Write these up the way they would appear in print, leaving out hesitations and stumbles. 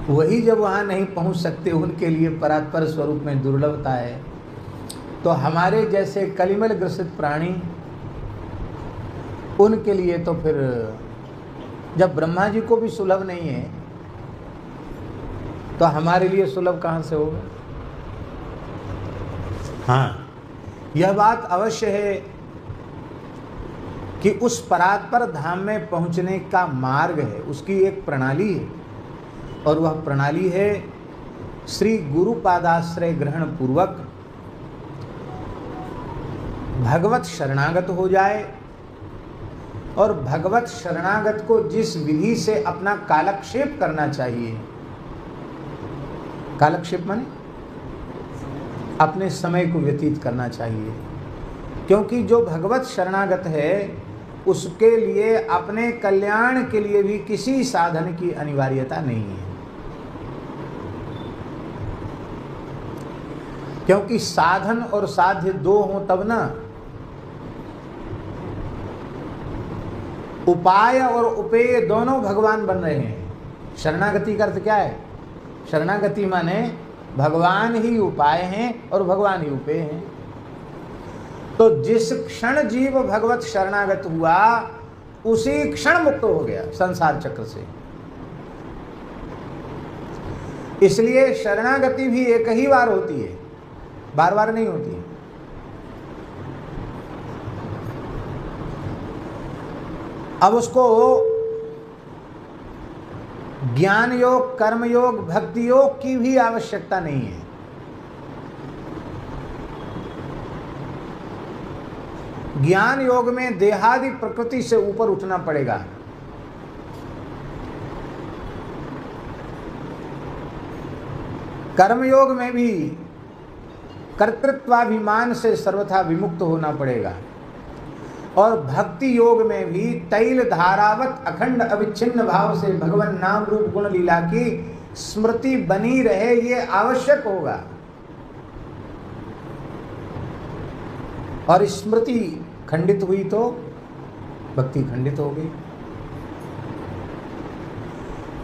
वही जब वहाँ नहीं पहुँच सकते, उनके लिए परात्पर स्वरूप में दुर्लभता है। तो हमारे जैसे कलिमल ग्रसित प्राणी, उनके लिए तो फिर जब ब्रह्मा जी को भी सुलभ नहीं है तो हमारे लिए सुलभ कहाँ से होगा। हाँ, यह बात अवश्य है कि उस परात्पर धाम में पहुंचने का मार्ग है, उसकी एक प्रणाली है, और वह प्रणाली है श्री गुरु पादाश्रय ग्रहण पूर्वक भगवत शरणागत हो जाए, और भगवत शरणागत को जिस विधि से अपना कालक्षेप करना चाहिए, कालक्षेप माने अपने समय को व्यतीत करना चाहिए, क्योंकि जो भगवत शरणागत है उसके लिए अपने कल्याण के लिए भी किसी साधन की अनिवार्यता नहीं है, क्योंकि साधन और साध्य दो हों तब ना। उपाय और उपेय दोनों भगवान बन रहे हैं। शरणागति का अर्थ क्या है? शरणागति माने भगवान ही उपाय हैं और भगवान ही उपेय हैं। तो जिस क्षण जीव भगवत शरणागत हुआ उसी क्षण मुक्त हो गया संसार चक्र से। इसलिए शरणागति भी एक ही बार होती है, बार बार नहीं होती है। अब उसको ज्ञान योग, कर्म योग, भक्ति योग की भी आवश्यकता नहीं है। ज्ञान योग में देहादि प्रकृति से ऊपर उठना पड़ेगा। कर्म योग में भी कर्तृत्वाभिमान से सर्वथा विमुक्त होना पड़ेगा, और भक्ति योग में भी तैल धारावत अखंड अविच्छिन्न भाव से भगवान नाम रूप गुण लीला की स्मृति बनी रहे, ये आवश्यक होगा। और स्मृति खंडित हुई तो भक्ति खंडित हो गई।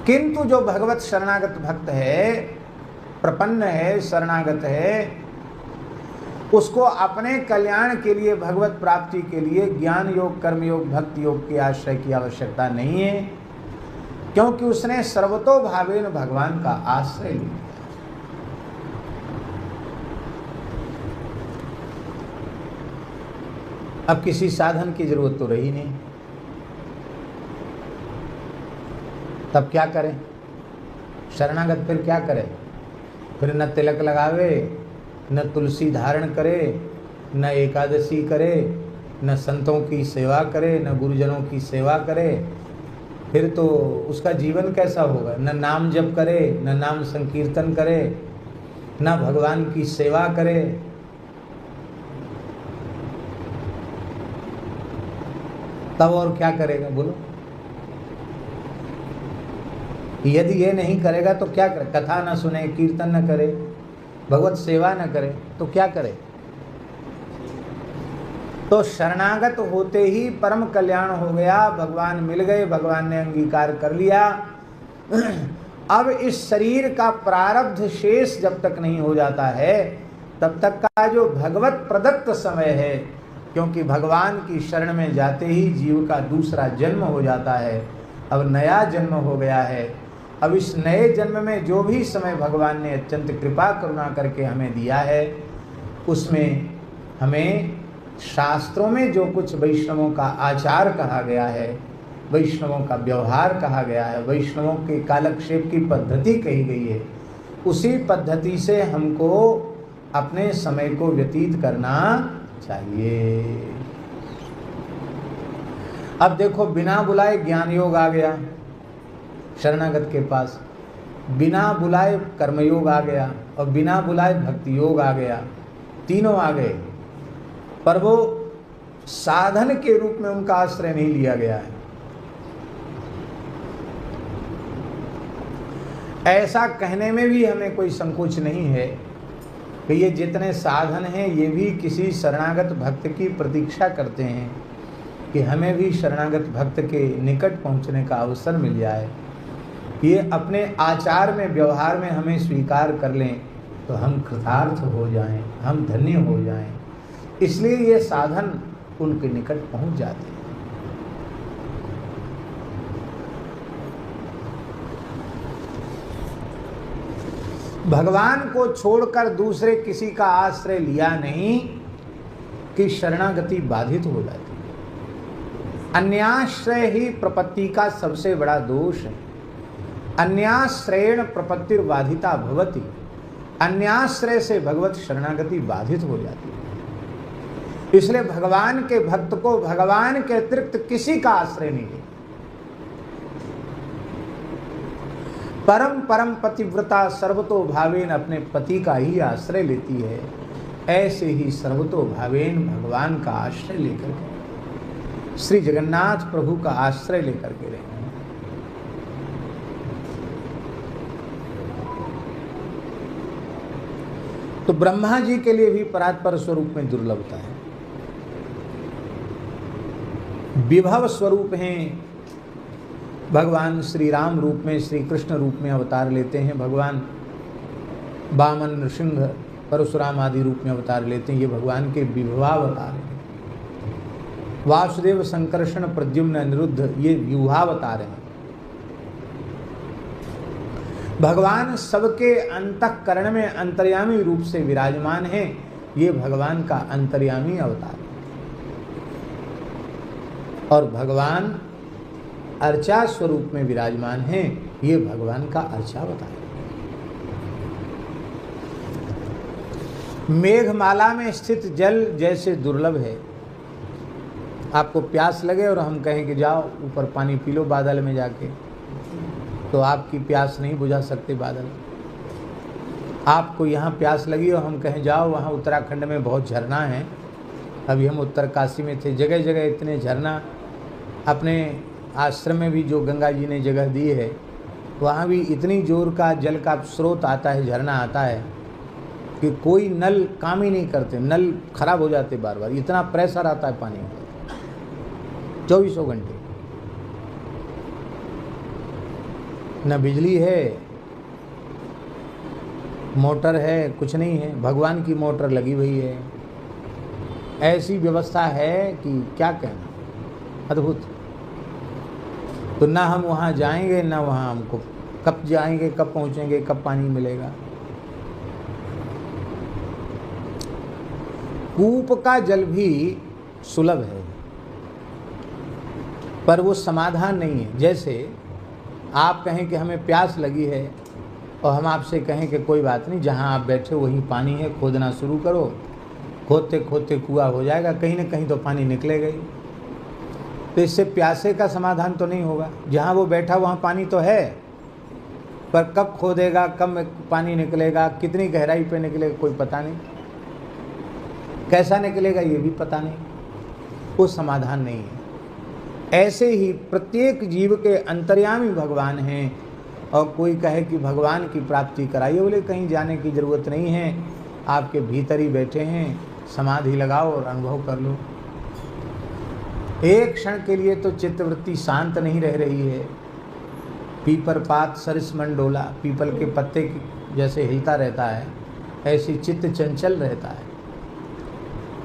किंतु जो भगवत शरणागत भक्त है, प्रपन्न है, शरणागत है, उसको अपने कल्याण के लिए, भगवत प्राप्ति के लिए ज्ञान योग, कर्म योग, भक्ति योग के आश्रय की आवश्यकता नहीं है, क्योंकि उसने सर्वतोभावेन भगवान का आश्रय लिया। अब किसी साधन की जरूरत तो रही नहीं, तब क्या करें? शरणागत फिर क्या करे? फिर न तिलक लगावे, न तुलसी धारण करे, न एकादशी करे, न संतों की सेवा करे, न गुरुजनों की सेवा करे, फिर तो उसका जीवन कैसा होगा? न नाम जप करे, न नाम संकीर्तन करे, न भगवान की सेवा करे। तब और क्या करेगा बोलो? यदि ये नहीं करेगा तो क्या करे? कथा न सुने, कीर्तन न करे, भगवत सेवा न करे तो क्या करे? तो शरणागत होते ही परम कल्याण हो गया, भगवान मिल गए, भगवान ने अंगीकार कर लिया। अब इस शरीर का प्रारब्ध शेष जब तक नहीं हो जाता है तब तक का जो भगवत प्रदत्त समय है, क्योंकि भगवान की शरण में जाते ही जीव का दूसरा जन्म हो जाता है, अब नया जन्म हो गया है। अब इस नए जन्म में जो भी समय भगवान ने अत्यंत कृपा करुणा करके हमें दिया है, उसमें हमें शास्त्रों में जो कुछ वैष्णवों का आचार कहा गया है, वैष्णवों का व्यवहार कहा गया है, वैष्णवों के कालक्षेप की पद्धति कही गई है, उसी पद्धति से हमको अपने समय को व्यतीत करना चाहिए। अब देखो, बिना बुलाए ज्ञान योग आ गया शरणागत के पास, बिना बुलाए कर्मयोग आ गया, और बिना बुलाए भक्ति योग आ गया, तीनों आ गए, पर वो साधन के रूप में उनका आश्रय नहीं लिया गया है। ऐसा कहने में भी हमें कोई संकोच नहीं है कि ये जितने साधन हैं ये भी किसी शरणागत भक्त की प्रतीक्षा करते हैं कि हमें भी शरणागत भक्त के निकट पहुंचने का अवसर मिल जाए। ये अपने आचार में, व्यवहार में हमें स्वीकार कर लें तो हम कृतार्थ हो जाएं, हम धन्य हो जाएं। इसलिए ये साधन उनके निकट पहुंच जाते हैं। भगवान को छोड़कर दूसरे किसी का आश्रय लिया नहीं कि शरणागति बाधित हो जाती है। अन्याश्रय ही प्रपत्ति का सबसे बड़ा दोष है। अन्याश्रयेण प्रपत्तिर्बाधिता भवति। अन्याश्रय से भगवत शरणागति बाधित हो जाती है। इसलिए भगवान के भक्त को भगवान के अतिरिक्त किसी का आश्रय नहीं है। परम परम पतिव्रता सर्वतो भावेन अपने पति का ही आश्रय लेती है। ऐसे ही सर्वतो भावेन भगवान का आश्रय लेकर के, श्री जगन्नाथ प्रभु का आश्रय लेकर के रहे। तो ब्रह्मा जी के लिए भी परात्पर स्वरूप में दुर्लभता है। विभव स्वरूप हैं भगवान श्री राम रूप में, श्री कृष्ण रूप में अवतार लेते हैं। भगवान वामन, नृसिंह, परशुराम आदि रूप में अवतार लेते हैं। ये भगवान के विभवावतार हैं। वासुदेव, संकर्षण, प्रद्युम्न, अनिरुद्ध ये व्यूहावतार हैं। भगवान सबके अंतःकरण में अंतर्यामी रूप से विराजमान हैं। ये भगवान का अंतर्यामी अवतार है। और भगवान अर्चा स्वरूप में विराजमान हैं। ये भगवान का अर्चावतार है। मेघमाला में स्थित जल जैसे दुर्लभ है। आपको प्यास लगे और हम कहें कि जाओ ऊपर पानी पी लो बादल में जाके, तो आपकी प्यास नहीं बुझा सकते बादल। आपको यहाँ प्यास लगी और हम कहें जाओ वहाँ उत्तराखंड में बहुत झरना है। अभी हम उत्तरकाशी में थे, जगह जगह इतने झरना। अपने आश्रम में भी जो गंगा जी ने जगह दी है, वहाँ भी इतनी जोर का जल का स्रोत आता है, झरना आता है कि कोई नल काम ही नहीं करते, नल खराब हो जाते बार बार। इतना प्रेशर आता है पानी में 24 घंटे। न बिजली है, मोटर है, कुछ नहीं है। भगवान की मोटर लगी हुई है। ऐसी व्यवस्था है कि क्या कहना, अद्भुत। तो ना हम वहाँ जाएंगे, ना वहाँ हमको कब जाएंगे, कब पहुँचेंगे, कब पानी मिलेगा। कूप का जल भी सुलभ है, पर वो समाधान नहीं है। जैसे आप कहें कि हमें प्यास लगी है और हम आपसे कहें कि कोई बात नहीं, जहाँ आप बैठे हो वहीं पानी है, खोदना शुरू करो। खोदते खोदते कुआं हो जाएगा, कहीं ना कहीं तो पानी निकलेगा ही। तो इससे प्यासे का समाधान तो नहीं होगा। जहाँ वो बैठा वहाँ पानी तो है, पर कब खोदेगा, कब पानी निकलेगा, कितनी गहराई पे निकलेगा कोई पता नहीं, कैसा निकलेगा ये भी पता नहीं। वो समाधान नहीं है। ऐसे ही प्रत्येक जीव के अंतर्यामी भगवान हैं। और कोई कहे कि भगवान की प्राप्ति कराइए, बोले कहीं जाने की ज़रूरत नहीं है, आपके भीतर ही बैठे हैं, समाधि लगाओ और अनुभव कर लो। एक क्षण के लिए तो चित्तवृत्ति शांत नहीं रह रही है। पीपर पात सरिस मन डोला, पीपल के पत्ते जैसे हिलता रहता है, ऐसी चित्त चंचल रहता है।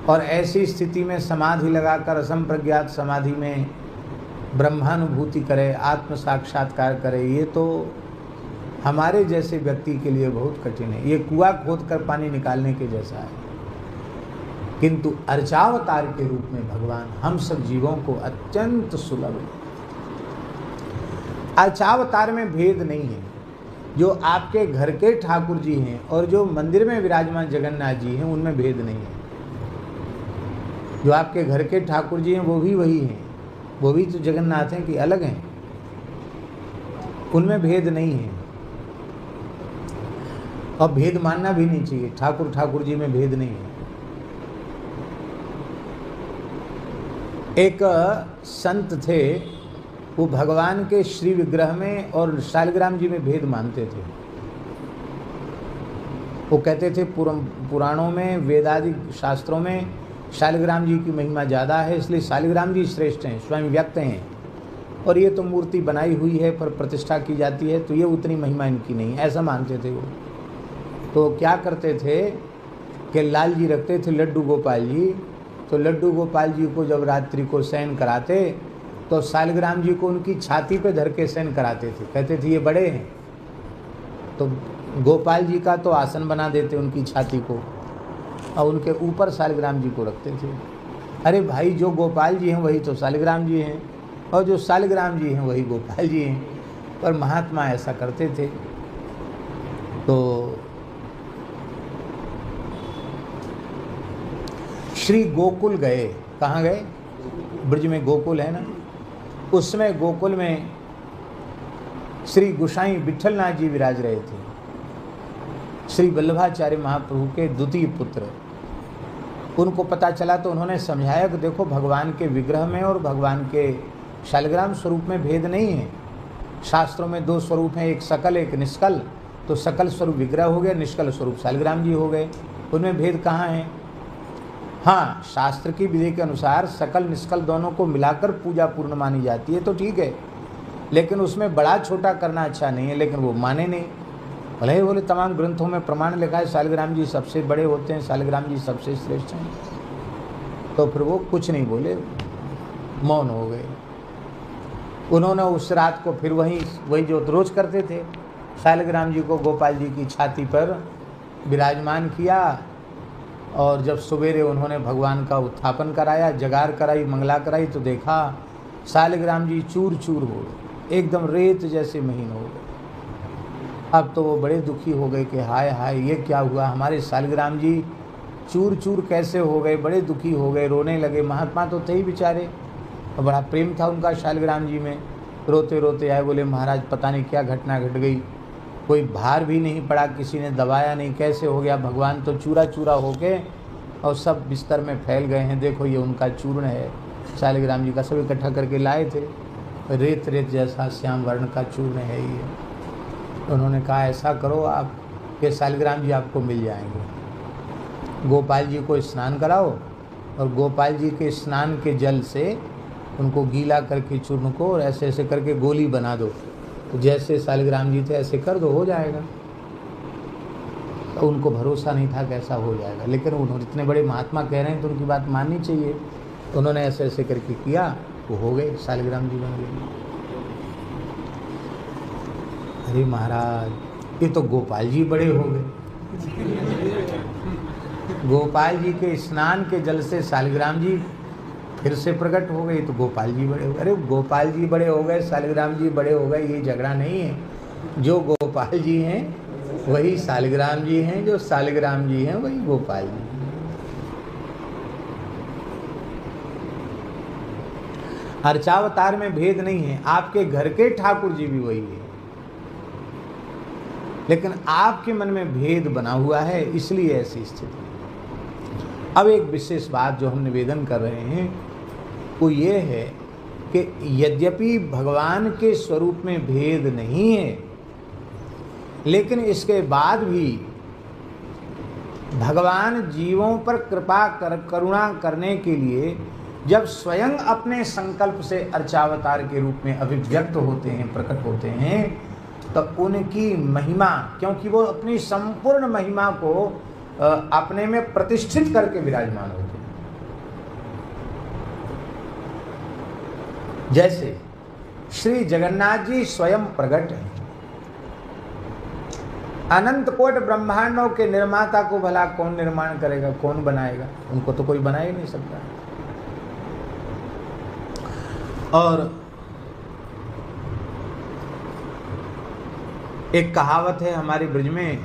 और ऐसी स्थिति में समाधि लगाकर असंप्रज्ञात समाधि में ब्रह्मानुभूति करे, आत्म साक्षात्कार करे, ये तो हमारे जैसे व्यक्ति के लिए बहुत कठिन है। ये कुआं खोदकर पानी निकालने के जैसा है। किंतु अर्चावतार के रूप में भगवान हम सब जीवों को अत्यंत सुलभ है। अर्चावतार में भेद नहीं है। जो आपके घर के ठाकुर जी हैं और जो मंदिर में विराजमान जगन्नाथ जी हैं, उनमें भेद नहीं है। जो आपके घर के ठाकुर जी हैं वो भी वही हैं, वो भी तो जगन्नाथ हैं कि अलग हैं, उनमें भेद नहीं है। और भेद मानना भी नहीं चाहिए। ठाकुर ठाकुर जी में भेद नहीं है। एक संत थे, वो भगवान के श्री विग्रह में और शालिग्राम जी में भेद मानते थे। वो कहते थे पुराणों में, वेदादि शास्त्रों में शालिग्राम जी की महिमा ज़्यादा है, इसलिए शालिग्राम जी श्रेष्ठ हैं, स्वयं व्यक्त हैं। और ये तो मूर्ति बनाई हुई है पर प्रतिष्ठा की जाती है, तो ये उतनी महिमा इनकी नहीं, ऐसा मानते थे वो। तो क्या करते थे कि लाल जी रखते थे लड्डू गोपाल जी, तो लड्डू गोपाल जी को जब रात्रि को शयन कराते तो सालिग्राम जी को उनकी छाती पे धर के शयन कराते थे, कहते थे ये बड़े हैं। तो गोपाल जी का तो आसन बना देते उनकी छाती को और उनके ऊपर सालिग्राम जी को रखते थे। अरे भाई, जो गोपाल जी हैं वही तो सालिग्राम जी हैं, और जो सालिग्राम जी हैं वही गोपाल जी हैं, पर महात्मा ऐसा करते थे। तो श्री गोकुल गए, कहाँ गए? ब्रज में गोकुल है ना, उसमें गोकुल में श्री गोसाई विठलनाथ जी विराज रहे थे, श्री वल्लभाचार्य महाप्रभु के द्वितीय पुत्र। उनको पता चला तो उन्होंने समझाया कि देखो, भगवान के विग्रह में और भगवान के शालिग्राम स्वरूप में भेद नहीं है। शास्त्रों में दो स्वरूप हैं, एक सकल एक निष्कल। तो सकल स्वरूप विग्रह हो गए, निष्कल स्वरूप शालिग्राम जी हो गए, उनमें भेद कहाँ है? हाँ, शास्त्र की विधि के अनुसार सकल निष्कल दोनों को मिलाकर पूजा पूर्ण मानी जाती है, तो ठीक है, लेकिन उसमें बड़ा छोटा करना अच्छा नहीं है। लेकिन वो माने नहीं, भले ही बोले तमाम ग्रंथों में प्रमाण लिखा है शालिग्राम जी सबसे बड़े होते हैं, शालिग्राम जी सबसे श्रेष्ठ हैं। तो फिर वो कुछ नहीं बोले, मौन हो गए। उन्होंने उस रात को फिर वही जो रोज करते थे, शालिग्राम जी को गोपाल जी की छाती पर विराजमान किया, और जब सवेरे उन्होंने भगवान का उत्थापन कराया, जगार कराई, मंगला कराई, तो देखा शालिग्राम जी चूर चूर हो गए, एकदम रेत जैसे महीन हो गए। अब तो वो बड़े दुखी हो गए कि हाय हाय, ये क्या हुआ, हमारे शालिग्राम जी चूर चूर कैसे हो गए। बड़े दुखी हो गए, रोने लगे। महात्मा तो थे ही बेचारे, और बड़ा प्रेम था उनका शालिग्राम जी में। रोते रोते आए, बोले महाराज पता नहीं क्या घटना घट गई, कोई भार भी नहीं पड़ा, किसी ने दबाया नहीं, कैसे हो गया, भगवान तो चूरा चूरा होके और सब बिस्तर में फैल गए हैं। देखो ये उनका चूर्ण है, शालिग्राम जी का, सब इकट्ठा करके लाए थे, रेत रेत जैसा श्याम वर्ण का चूर्ण है ये। उन्होंने कहा ऐसा करो आप कि शालिग्राम जी आपको मिल जाएंगे, गोपाल जी को स्नान कराओ, और गोपाल जी के स्नान के जल से उनको गीला करके चूर्ण को, और ऐसे ऐसे करके गोली बना दो, तो जैसे शालिग्राम जी थे ऐसे कर दो, हो जाएगा। तो उनको भरोसा नहीं था कि ऐसा हो जाएगा, लेकिन उन्होंने इतने बड़े महात्मा कह रहे हैं तो उनकी बात माननी चाहिए। तो उन्होंने ऐसे ऐसे करके किया, वो हो गए, शालिग्राम जी बन गए। अरे महाराज, ये तो गोपाल जी बड़े हो गए। गोपाल जी के स्नान के जल से शालिग्राम जी फिर से प्रकट हो गए, तो गोपाल जी बड़े हो गए। अरे गोपाल जी बड़े हो गए, शालिग्राम जी बड़े हो गए, ये झगड़ा नहीं है। जो गोपाल जी हैं वही शालिग्राम जी हैं, जो शालिग्राम जी हैं वही गोपाल जी। अर्चावतार में भेद नहीं है, आपके घर के ठाकुर जी भी वही है, लेकिन आपके मन में भेद बना हुआ है, इसलिए ऐसी स्थिति। अब एक विशेष बात जो हम निवेदन कर रहे हैं वो ये है कि यद्यपि भगवान के स्वरूप में भेद नहीं है, लेकिन इसके बाद भी भगवान जीवों पर कृपा करुणा करने के लिए जब स्वयं अपने संकल्प से अर्चावतार के रूप में अभिव्यक्त होते हैं, प्रकट होते हैं, तो उनकी महिमा, क्योंकि वो अपनी संपूर्ण महिमा को अपने में प्रतिष्ठित करके विराजमान होते हैं। जैसे श्री जगन्नाथ जी स्वयं प्रकट हैं, अनंत कोट ब्रह्मांडों के निर्माता को भला कौन निर्माण करेगा, कौन बनाएगा? उनको तो कोई बना ही नहीं सकता। और एक कहावत है हमारे ब्रज में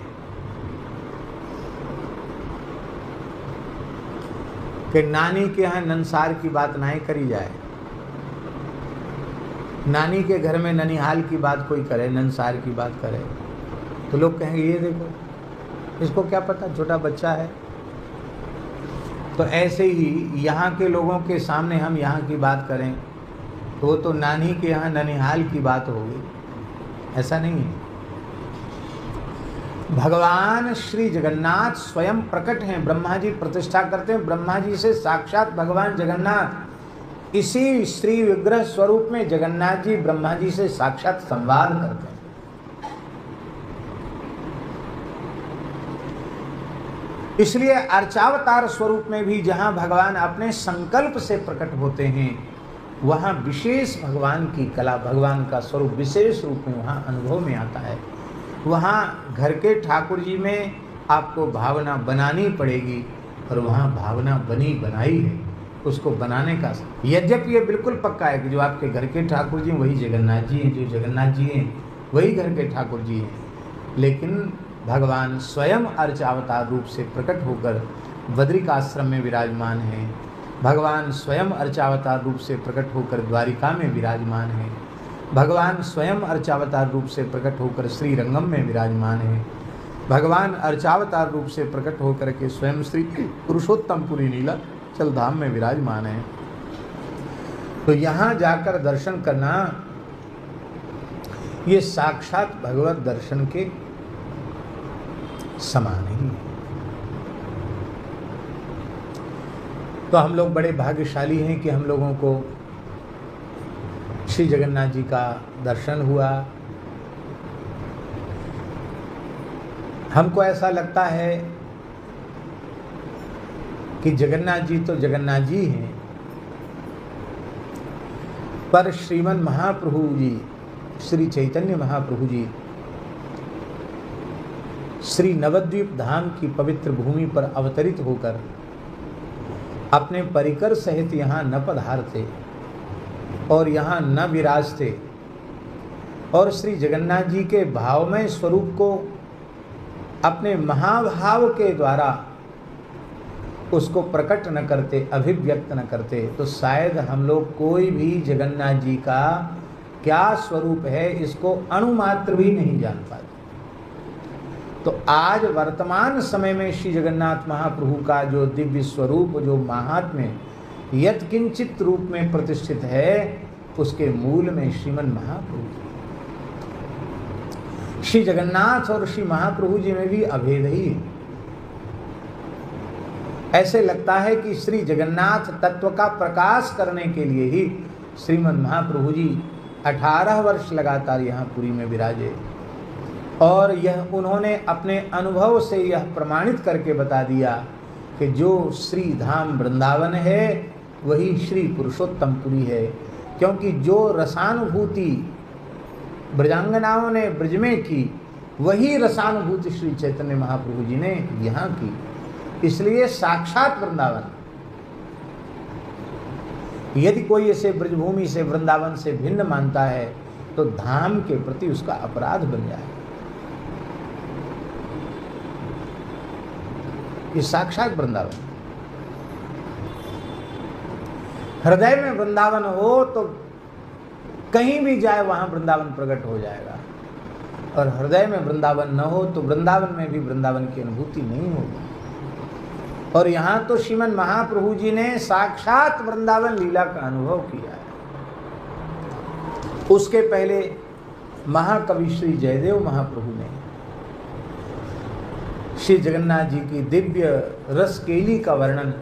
कि नानी के यहाँ नंसार की बात नहीं करी जाए। नानी के घर में ननिहाल की बात कोई करे, नंसार की बात करे, तो लोग कहेंगे ये देखो इसको क्या पता, छोटा बच्चा है। तो ऐसे ही यहाँ के लोगों के सामने हम यहाँ की बात करें तो वो तो नानी के यहाँ ननिहाल की बात होगी, ऐसा नहीं है। भगवान श्री जगन्नाथ स्वयं प्रकट हैं, ब्रह्मा जी प्रतिष्ठा करते हैं, ब्रह्मा जी से साक्षात भगवान जगन्नाथ इसी श्री विग्रह स्वरूप में जगन्नाथ जी ब्रह्मा जी से साक्षात संवाद करते हैं। इसलिए अर्चावतार स्वरूप में भी जहां भगवान अपने संकल्प से प्रकट होते हैं, वहां विशेष भगवान की कला, भगवान का स्वरूप विशेष रूप में वहां अनुभव में आता है। वहां घर के ठाकुर जी में आपको भावना बनानी पड़ेगी, और वहां भावना बनी बनाई है। उसको बनाने का, यद्यपि ये बिल्कुल पक्का है कि जो आपके घर के ठाकुर जी वही जगन्नाथ जी हैं, जो जगन्नाथ जी हैं वही घर के ठाकुर जी हैं, लेकिन भगवान स्वयं अर्चावतार रूप से प्रकट होकर बद्रिकाश्रम में विराजमान हैं। भगवान स्वयं अर्चावतार रूप से प्रकट होकर द्वारिका में विराजमान हैं। भगवान स्वयं अर्चावतार रूप से प्रकट होकर श्रीरंगम में विराजमान हैं। भगवान अर्चावतार रूप से प्रकट होकर के स्वयं श्री पुरुषोत्तमपुरी नीलाचल धाम में विराजमान हैं। तो यहाँ जाकर दर्शन करना ये साक्षात भगवत दर्शन के समान ही है। तो हम लोग बड़े भाग्यशाली हैं कि हम लोगों को श्री जगन्नाथ जी का दर्शन हुआ। हमको ऐसा लगता है कि जगन्नाथ जी तो जगन्नाथ जी हैं, पर श्रीमन महाप्रभु जी, श्री चैतन्य महाप्रभु जी श्री नवद्वीप धाम की पवित्र भूमि पर अवतरित होकर अपने परिकर सहित यहाँ न पधारते और यहाँ न विराजते, और श्री जगन्नाथ जी के भावमय स्वरूप को अपने महाभाव के द्वारा उसको प्रकट न करते, अभिव्यक्त न करते, तो शायद हम लोग कोई भी जगन्नाथ जी का क्या स्वरूप है इसको अणुमात्र भी नहीं जान पाते। तो आज वर्तमान समय में श्री जगन्नाथ महाप्रभु का जो दिव्य स्वरूप, जो महात्म्य यत्किंचित रूप में प्रतिष्ठित है, उसके मूल में श्रीमन महाप्रभु, श्री जगन्नाथ और श्री महाप्रभु जी में भी अभेद ही है। ऐसे लगता है कि श्री जगन्नाथ तत्व का प्रकाश करने के लिए ही श्रीमन महाप्रभु जी 18 वर्ष लगातार यहाँ पुरी में विराजे, और यह उन्होंने अपने अनुभव से यह प्रमाणित करके बता दिया कि जो श्री धाम वृंदावन है वही श्री पुरुषोत्तमपुरी है, क्योंकि जो रसानुभूति ब्रजांगनाओं ने ब्रज में की वही रसानुभूति श्री चैतन्य महाप्रभु जी ने यहाँ की। इसलिए साक्षात वृंदावन, यदि कोई इसे ब्रजभूमि से वृंदावन से भिन्न मानता है तो धाम के प्रति उसका अपराध बन जाए। ये साक्षात वृंदावन, हृदय में वृंदावन हो तो कहीं भी जाए वहां वृंदावन प्रकट हो जाएगा, और हृदय में वृंदावन न हो तो वृंदावन में भी वृंदावन की अनुभूति नहीं होगी। और यहाँ तो श्रीमन महाप्रभु जी ने साक्षात वृंदावन लीला का अनुभव किया है। उसके पहले महाकवि श्री जयदेव महाप्रभु ने श्री जगन्नाथ जी की दिव्य रसकेली का वर्णन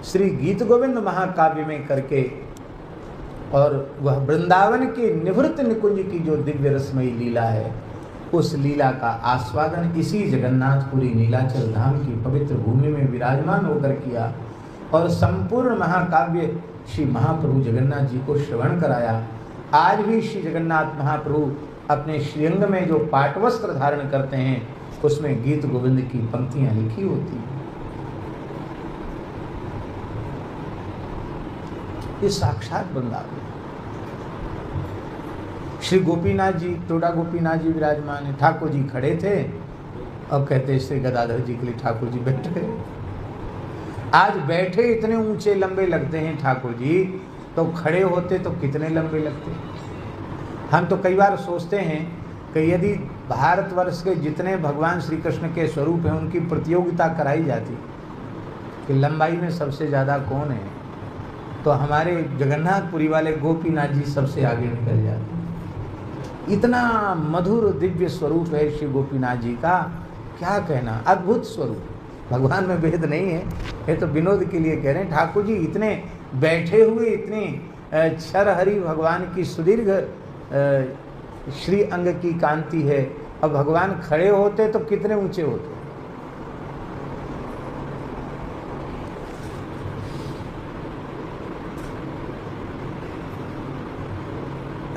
श्री गीत गोविंद महाकाव्य में करके, और वह वृंदावन के निवृत्त निकुंज की जो दिव्य रसमयी लीला है, उस लीला का आस्वादन इसी जगन्नाथपुरी नीलाचल धाम की पवित्र भूमि में विराजमान होकर किया, और संपूर्ण महाकाव्य श्री महाप्रभु जगन्नाथ जी को श्रवण कराया। आज भी श्री जगन्नाथ महाप्रभु अपने श्रीअंग में जो पाटवस्त्र धारण करते हैं उसमें गीत गोविंद की पंक्तियां लिखी होती हैं। ये साक्षात वृंदावन। श्री गोपीनाथ जी, टोडा गोपीनाथ जी विराजमान है। ठाकुर जी खड़े थे, अब कहते श्री गदाधर जी के लिए ठाकुर जी बैठ गए। आज बैठे इतने ऊंचे लंबे लगते हैं ठाकुर जी, तो खड़े होते तो कितने लंबे लगते। हम तो कई बार सोचते हैं कि यदि भारतवर्ष के जितने भगवान श्री कृष्ण के स्वरूप हैं उनकी प्रतियोगिता कराई जाती कि लंबाई में सबसे ज़्यादा कौन है, तो हमारे जगन्नाथपुरी वाले गोपीनाथ जी सबसे आगे निकल जाते। इतना मधुर दिव्य स्वरूप है श्री गोपीनाथ जी का, क्या कहना, अद्भुत स्वरूप। भगवान में भेद नहीं है, ये तो विनोद के लिए कह रहे हैं। ठाकुर जी इतने बैठे हुए इतने क्षर हरि भगवान की सुदीर्घ श्री अंग की कांति है, अब भगवान खड़े होते तो कितने ऊंचे होते।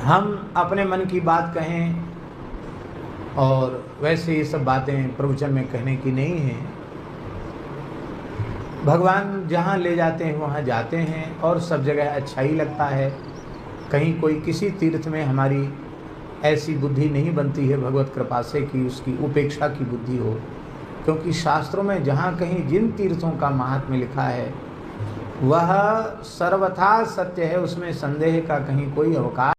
हम अपने मन की बात कहें, और वैसे ये सब बातें प्रवचन में कहने की नहीं है। भगवान जहाँ ले जाते हैं वहाँ जाते हैं, और सब जगह अच्छा ही लगता है। कहीं कोई किसी तीर्थ में हमारी ऐसी बुद्धि नहीं बनती है भगवत कृपा से कि उसकी उपेक्षा की बुद्धि हो, क्योंकि शास्त्रों में जहाँ कहीं जिन तीर्थों का महात्म्य लिखा है वह सर्वथा सत्य है, उसमें संदेह का कहीं कोई अवकाश